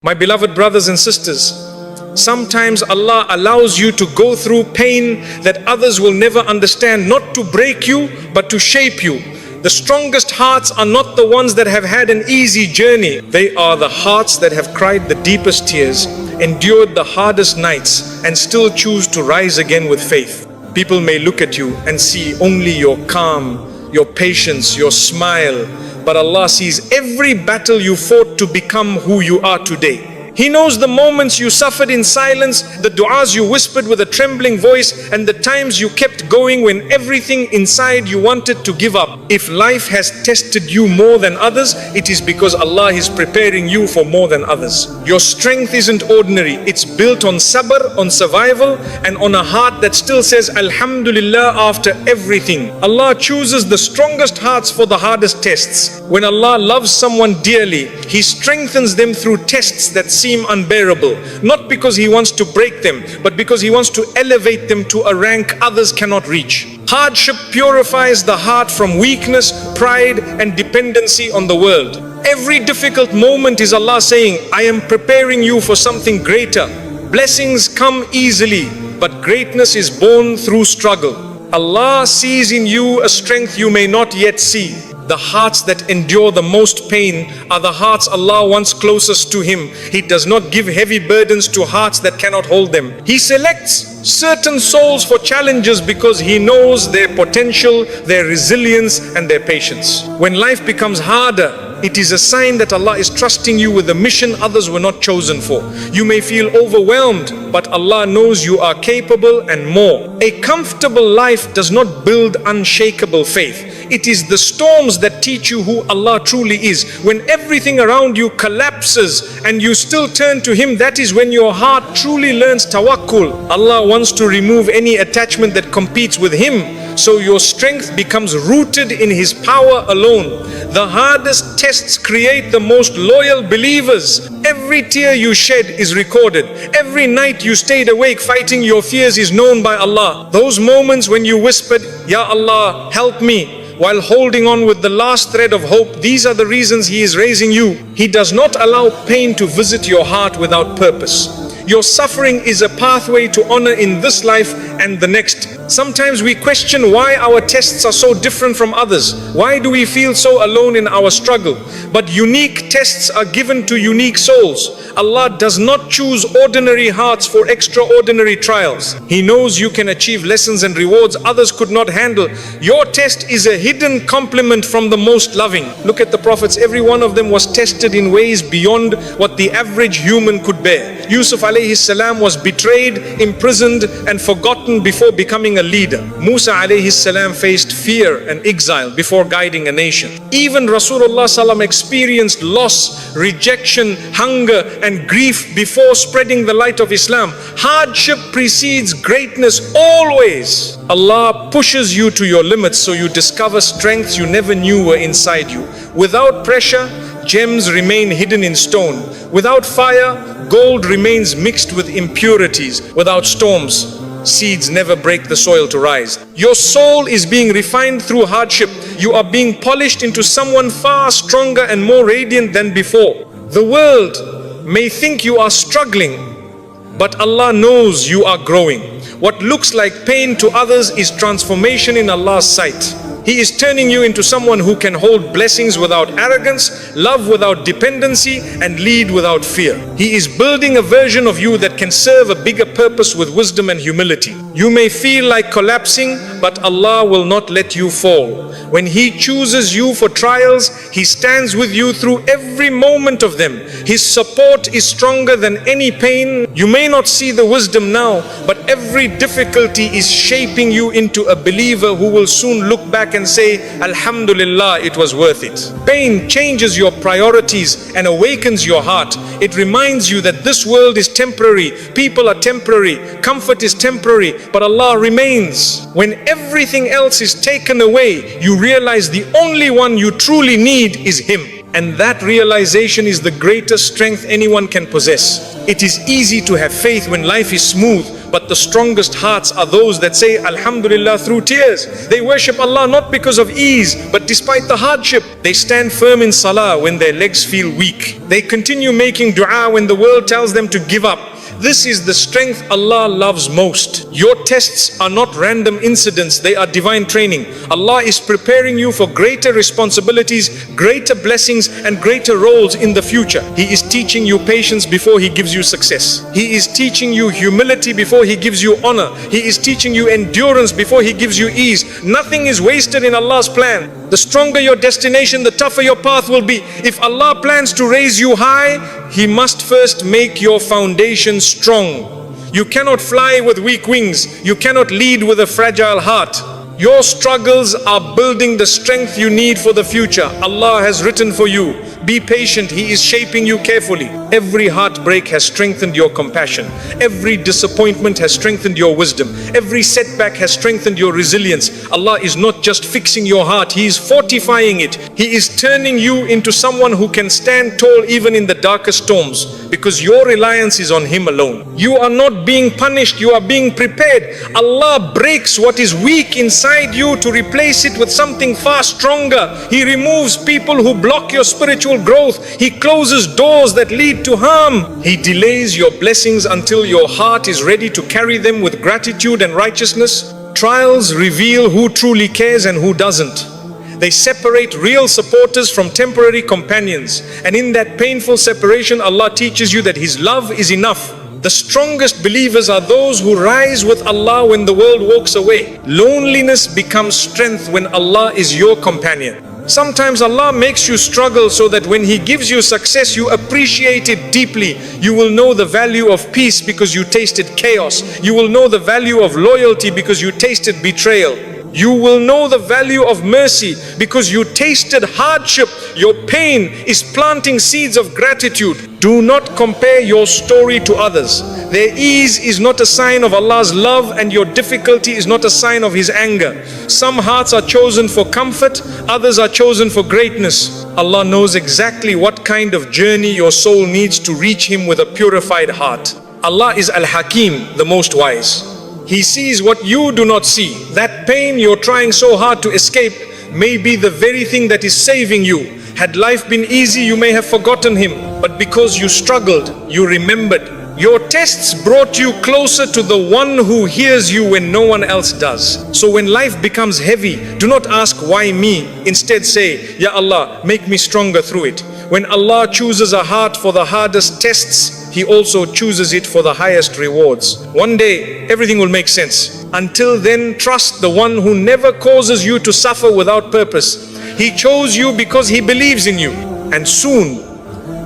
My beloved brothers and sisters, sometimes Allah allows you to go through pain that others will never understand, not to break you, but to shape you. The strongest hearts are not the ones that have had an easy journey. They are the hearts that have cried the deepest tears, endured the hardest nights, and still choose to rise again with faith. People may look at you and see only your calm, your patience, your smile, but Allah sees every battle you fought to become who you are today. He knows the moments you suffered in silence, the du'as you whispered with a trembling voice, and the times you kept going when everything inside you wanted to give up. If life has tested you more than others, it is because Allah is preparing you for more than others. Your strength isn't ordinary. It's built on sabr, on survival, and on a heart that still says Alhamdulillah after everything. Allah chooses the strongest hearts for the hardest tests. When Allah loves someone dearly, He strengthens them through tests that seem unbearable, not because He wants to break them, but because He wants to elevate them to a rank others cannot reach. Hardship purifies the heart from weakness, pride, and dependency on the world. Every difficult moment is Allah saying, I am preparing you for something greater. Blessings come easily, but greatness is born through struggle. Allah sees in you a strength you may not yet see. The hearts that endure the most pain are the hearts Allah wants closest to Him. He does not give heavy burdens to hearts that cannot hold them. He selects certain souls for challenges because He knows their potential, their resilience, and their patience. When life becomes harder, it is a sign that Allah is trusting you with a mission others were not chosen for. You may feel overwhelmed, but Allah knows you are capable and more. A comfortable life does not build unshakable faith. It is the storms that teach you who Allah truly is. When everything around you collapses and you still turn to Him, that is when your heart truly learns tawakkul. Allah wants to remove any attachment that competes with Him, so your strength becomes rooted in His power alone. The hardest tests create the most loyal believers. Every tear you shed is recorded. Every night you stayed awake fighting your fears is known by Allah. Those moments when you whispered, Ya Allah, help me, while holding on with the last thread of hope, these are the reasons He is raising you. He does not allow pain to visit your heart without purpose. Your suffering is a pathway to honor in this life and the next. Sometimes we question why our tests are so different from others. Why do we feel so alone in our struggle? But unique tests are given to unique souls. Allah does not choose ordinary hearts for extraordinary trials. He knows you can achieve lessons and rewards others could not handle. Your test is a hidden compliment from the most loving. Look at the prophets. Every one of them was tested in ways beyond what the average human could bear. Yusuf alayhi salam was betrayed, imprisoned, and forgotten before becoming a leader. Musa alayhi salam faced fear and exile before guiding a nation. Even Rasulullah sallam experienced loss, rejection, hunger, and grief before spreading the light of Islam. Hardship precedes greatness always. Allah pushes you to your limits so you discover strengths you never knew were inside you. Without pressure, gems remain hidden in stone. Without fire, gold remains mixed with impurities. Without storms, seeds never break the soil to rise. Your soul is being refined through hardship. You are being polished into someone far stronger and more radiant than before. The world may think you are struggling, but Allah knows you are growing. What looks like pain to others is transformation in Allah's sight. He is turning you into someone who can hold blessings without arrogance, love without dependency, and lead without fear. He is building a version of you that can serve a bigger purpose with wisdom and humility. You may feel like collapsing, but Allah will not let you fall. When He chooses you for trials, He stands with you through every moment of them. His support is stronger than any pain. You may not see the wisdom now, but every difficulty is shaping you into a believer who will soon look back and say, Alhamdulillah, it was worth it. Pain changes your priorities and awakens your heart. It reminds you that this world is temporary, people are temporary, comfort is temporary, but Allah remains. When everything else is taken away, you realize the only one you truly need is Him. And that realization is the greatest strength anyone can possess. It is easy to have faith when life is smooth, But the strongest hearts are those that say Alhamdulillah through tears. They worship Allah not because of ease, but despite the hardship. They stand firm in salah when their legs feel weak. They continue making dua when the world tells them to give up. This is the strength Allah loves most. Your tests are not random incidents, they are divine training. Allah is preparing you for greater responsibilities, greater blessings and greater roles in the future. He is teaching you patience before He gives you success. He is teaching you humility before He gives you honor. He is teaching you endurance before He gives you ease. Nothing is wasted in Allah's plan. The stronger your destination, the tougher your path will be. If Allah plans to raise you high, He must first make your foundation strong. You cannot fly with weak wings. You cannot lead with a fragile heart. Your struggles are building the strength you need for the future. Allah has written for you. Be patient, He is shaping you carefully. Every heartbreak has strengthened your compassion. Every disappointment has strengthened your wisdom. Every setback has strengthened your resilience. Allah is not just fixing your heart, He is fortifying it. He is turning you into someone who can stand tall even in the darkest storms, because your reliance is on Him alone. You are not being punished, you are being prepared. Allah breaks what is weak inside you to replace it with something far stronger. He removes people who block your spiritual growth. He closes doors that lead to harm. He delays your blessings until your heart is ready to carry them with gratitude and righteousness. Trials reveal who truly cares and who doesn't. They separate real supporters from temporary companions. And in that painful separation, Allah teaches you that His love is enough. The strongest believers are those who rise with Allah when the world walks away. Loneliness becomes strength when Allah is your companion. Sometimes Allah makes you struggle so that when He gives you success, you appreciate it deeply. You will know the value of peace because you tasted chaos. You will know the value of loyalty because you tasted betrayal. You will know the value of mercy because you tasted hardship. Your pain is planting seeds of gratitude. Do not compare your story to others. Their ease is not a sign of Allah's love, and your difficulty is not a sign of His anger. Some hearts are chosen for comfort, others are chosen for greatness. Allah knows exactly what kind of journey your soul needs to reach Him with a purified heart. Allah is Al-Hakim, the most wise. He sees what you do not see. That pain you're trying so hard to escape may be the very thing that is saving you. Had life been easy, you may have forgotten Him. But because you struggled, you remembered. Your tests brought you closer to the one who hears you when no one else does. So when life becomes heavy, do not ask why me. Instead say, Ya Allah, make me stronger through it. When Allah chooses a heart for the hardest tests, He also chooses it for the highest rewards. One day, everything will make sense. Until then, trust the one who never causes you to suffer without purpose. He chose you because He believes in you. And soon,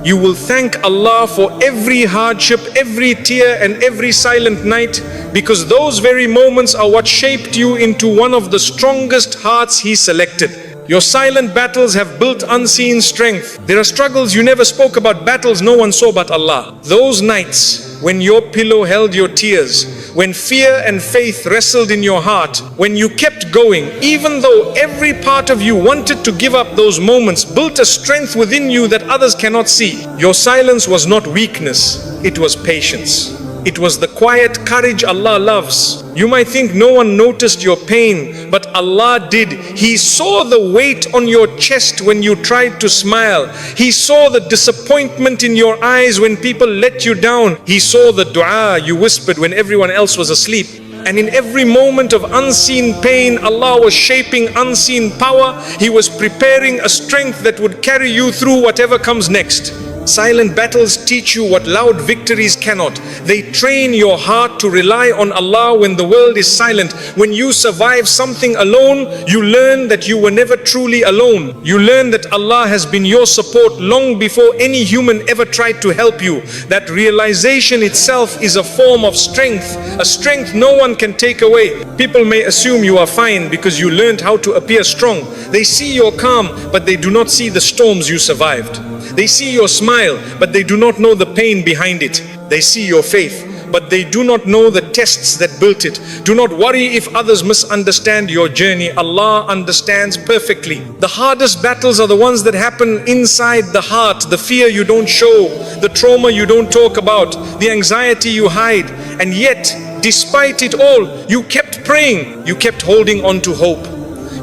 you will thank Allah for every hardship, every tear and every silent night, because those very moments are what shaped you into one of the strongest hearts He selected. Your silent battles have built unseen strength. There are struggles you never spoke about, battles no one saw but Allah. Those nights when your pillow held your tears, when fear and faith wrestled in your heart, when you kept going, even though every part of you wanted to give up, those moments built a strength within you that others cannot see. Your silence was not weakness, it was patience. It was the quiet courage Allah loves. You might think no one noticed your pain, but Allah did. He saw the weight on your chest when you tried to smile. He saw the disappointment in your eyes when people let you down. He saw the dua you whispered when everyone else was asleep. And in every moment of unseen pain, Allah was shaping unseen power. He was preparing a strength that would carry you through whatever comes next. Silent battles teach you what loud victories cannot. They train your heart to rely on Allah when the world is silent. When you survive something alone, you learn that you were never truly alone. You learn that Allah has been your support long before any human ever tried to help you. That realization itself is a form of strength, a strength no one can take away. People may assume you are fine because you learned how to appear strong. They see your calm, but they do not see the storms you survived. They see your smile, but they do not know the pain behind it. They see your faith, but they do not know the tests that built it. Do not worry if others misunderstand your journey. Allah understands perfectly. The hardest battles are the ones that happen inside the heart. The fear you don't show, the trauma you don't talk about, the anxiety you hide. And yet, despite it all, you kept praying, you kept holding on to hope.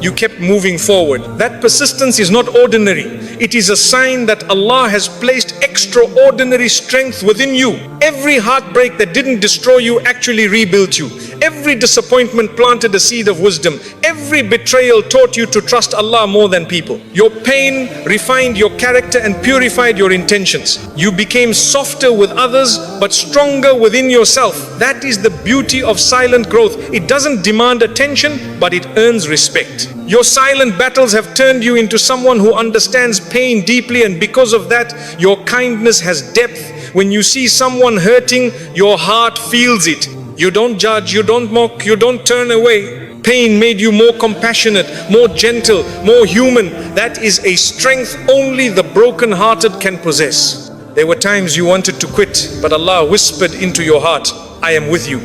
You kept moving forward. That persistence is not ordinary. It is a sign that Allah has placed extraordinary strength within you. Every heartbreak that didn't destroy you actually rebuilt you. Every disappointment planted a seed of wisdom. Every betrayal taught you to trust Allah more than people. Your pain refined your character and purified your intentions. You became softer with others but stronger within yourself. That is the beauty of silent growth. It doesn't demand attention, but it earns respect. Your silent battles have turned you into someone who understands pain deeply, and because of that, your kindness has depth. When you see someone hurting, your heart feels it. You don't judge, you don't mock, you don't turn away. Pain made you more compassionate, more gentle, more human. That is a strength only the broken-hearted can possess. There were times you wanted to quit, but Allah whispered into your heart, I am with you.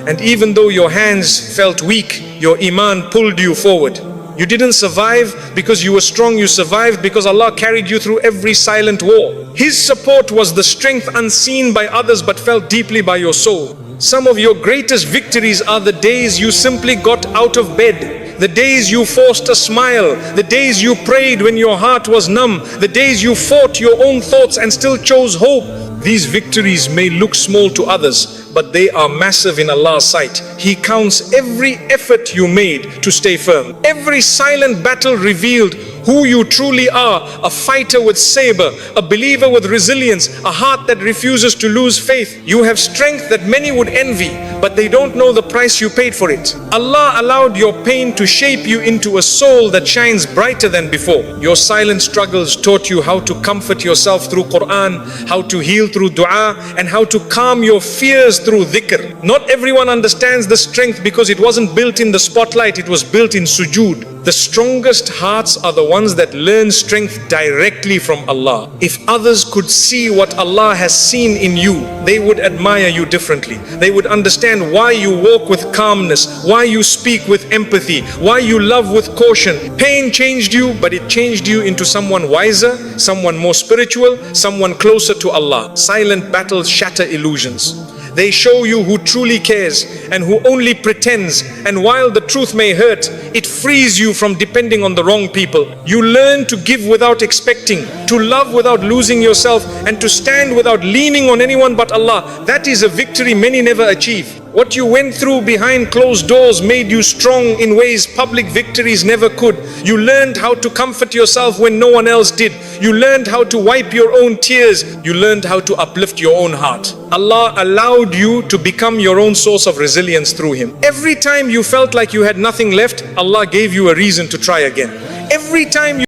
And even though your hands felt weak, your iman pulled you forward. You didn't survive because you were strong, you survived because Allah carried you through every silent war. His support was the strength unseen by others but felt deeply by your soul. Some of your greatest victories are the days you simply got out of bed, the days you forced a smile, the days you prayed when your heart was numb, the days you fought your own thoughts and still chose hope. These victories may look small to others, but they are massive in Allah's sight. He counts every effort you made to stay firm. Every silent battle revealed who you truly are, a fighter with saber, a believer with resilience, a heart that refuses to lose faith. You have strength that many would envy, but they don't know the price you paid for it. Allah allowed your pain to shape you into a soul that shines brighter than before. Your silent struggles taught you how to comfort yourself through Quran, how to heal through dua, and how to calm your fears through dhikr. Not everyone understands the strength because it wasn't built in the spotlight, it was built in sujood. The strongest hearts are the ones that learn strength directly from Allah. If others could see what Allah has seen in you, they would admire you differently. They would understand why you walk with calmness, why you speak with empathy, why you love with caution. Pain changed you, but it changed you into someone wiser, someone more spiritual, someone closer to Allah. Silent battles shatter illusions. They show you who truly cares and who only pretends. And while the truth may hurt, it frees you from depending on the wrong people. You learn to give without expecting, to love without losing yourself, and to stand without leaning on anyone but Allah. That is a victory many never achieve. What you went through behind closed doors made you strong in ways public victories never could. You learned how to comfort yourself when no one else did. You learned how to wipe your own tears. You learned how to uplift your own heart. Allah allowed you to become your own source of resilience through Him. Every time you felt like you had nothing left, Allah gave you a reason to try again. Every time you